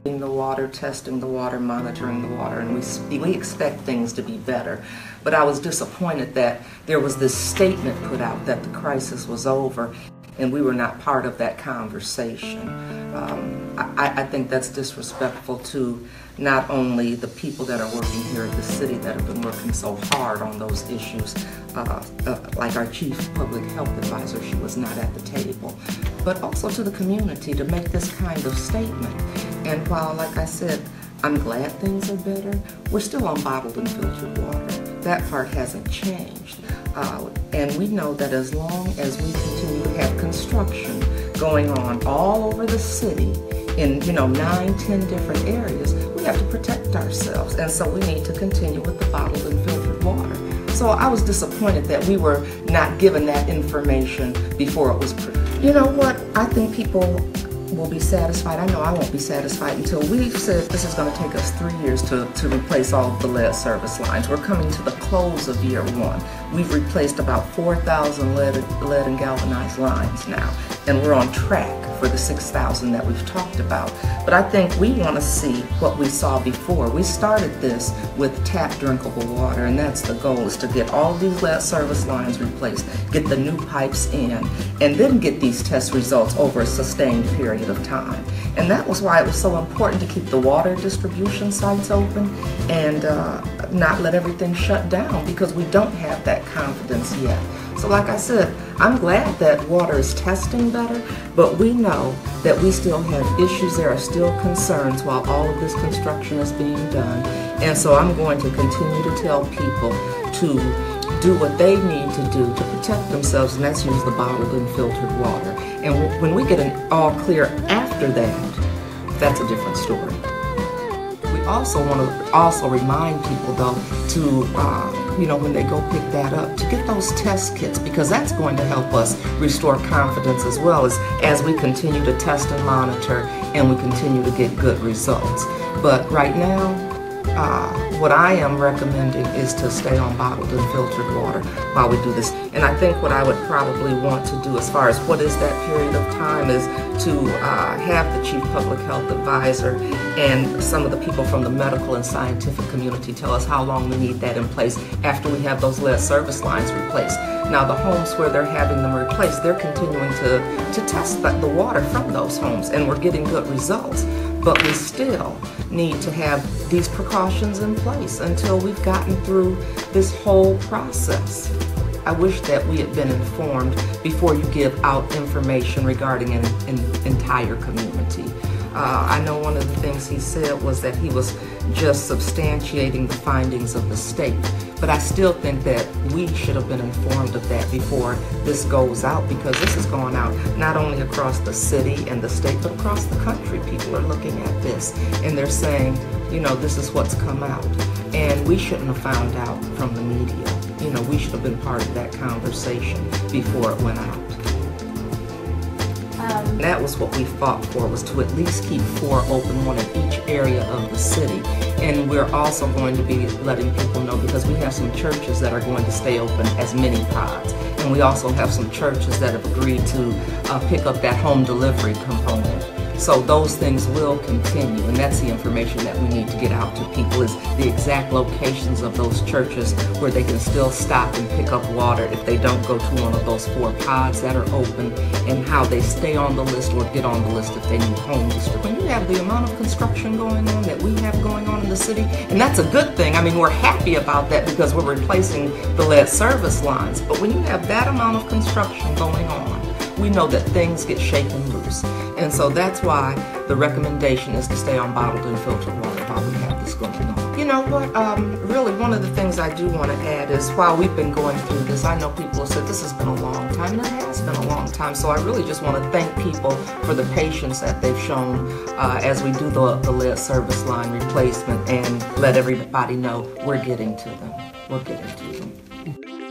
the water, testing the water, monitoring the water, and we expect things to be better. But I was disappointed that there was this statement put out that the crisis was over, and we were not part of that conversation. I think that's disrespectful to not only the people that are working here at the city that have been working so hard on those issues, like our chief public health advisor, she was not at the table, but also to the community to make this kind of statement. And while, like I said, I'm glad things are better, we're still on bottled and filtered water. That part hasn't changed. And we know that as long as we continue to have construction going on all over the city in 9, 10 different areas, we have to protect ourselves. And so we need to continue with the bottled and filtered water. So I was disappointed that we were not given that information before it was produced. You know what? I think people will be satisfied. I know I won't be satisfied until we've said this is going to take us 3 years to replace all of the lead service lines. We're coming to the close of year 1. We've replaced about 4,000 lead and galvanized lines now, and we're on track for the 6,000 that we've talked about. But I think we want to see what we saw before. We started this with tap drinkable water, and that's the goal, is to get all these lead service lines replaced, get the new pipes in, and then get these test results over a sustained period of time. And that was why it was so important to keep the water distribution sites open and not let everything shut down, because we don't have that confidence yet. So like I said, I'm glad that water is testing better, but we know that we still have issues. There are still concerns while all of this construction is being done. And so I'm going to continue to tell people to do what they need to do to protect themselves, and that's use the bottled and filtered water. And when we get an all clear after that, that's a different story. We also want to remind people, though, to when they go pick that up, to get those test kits, because that's going to help us restore confidence as well as we continue to test and monitor and we continue to get good results. But right now, what I am recommending is to stay on bottled and filtered water while we do this. And I think what I would probably want to do as far as what is that period of time is to have the chief public health advisor and some of the people from the medical and scientific community tell us how long we need that in place after we have those lead service lines replaced. Now the homes where they're having them replaced, they're continuing to test the water from those homes, and we're getting good results. But we still need to have these precautions in place until we've gotten through this whole process. I wish that we had been informed before you give out information regarding an entire community. I know one of the things he said was that he was just substantiating the findings of the state, but I still think that we should have been informed of that before this goes out, because this is going out not only across the city and the state, but across the country. People are looking at this and they're saying, this is what's come out. And we shouldn't have found out from the media. We should have been part of that conversation before it went out. That was what we fought for, was to at least keep 4 open, 1 in each area of the city. And we're also going to be letting people know, because we have some churches that are going to stay open as mini pods. And we also have some churches that have agreed to pick up that home delivery component. So those things will continue, and that's the information that we need to get out to people, is the exact locations of those churches where they can still stop and pick up water if they don't go to one of those 4 pods that are open, and how they stay on the list or get on the list if they need home distribution. When you have the amount of construction going on that we have going on in the city, and that's a good thing. I mean, we're happy about that because we're replacing the lead service lines. But when you have that amount of construction going on, we know that things get shaken loose. And so that's why the recommendation is to stay on bottled and filtered water while we have this going on. You know what, really one of the things I do want to add is, while we've been going through this, I know people have said this has been a long time, and it has been a long time. So I really just want to thank people for the patience that they've shown as we do the lead service line replacement, and let everybody know we're getting to them. We're getting to them.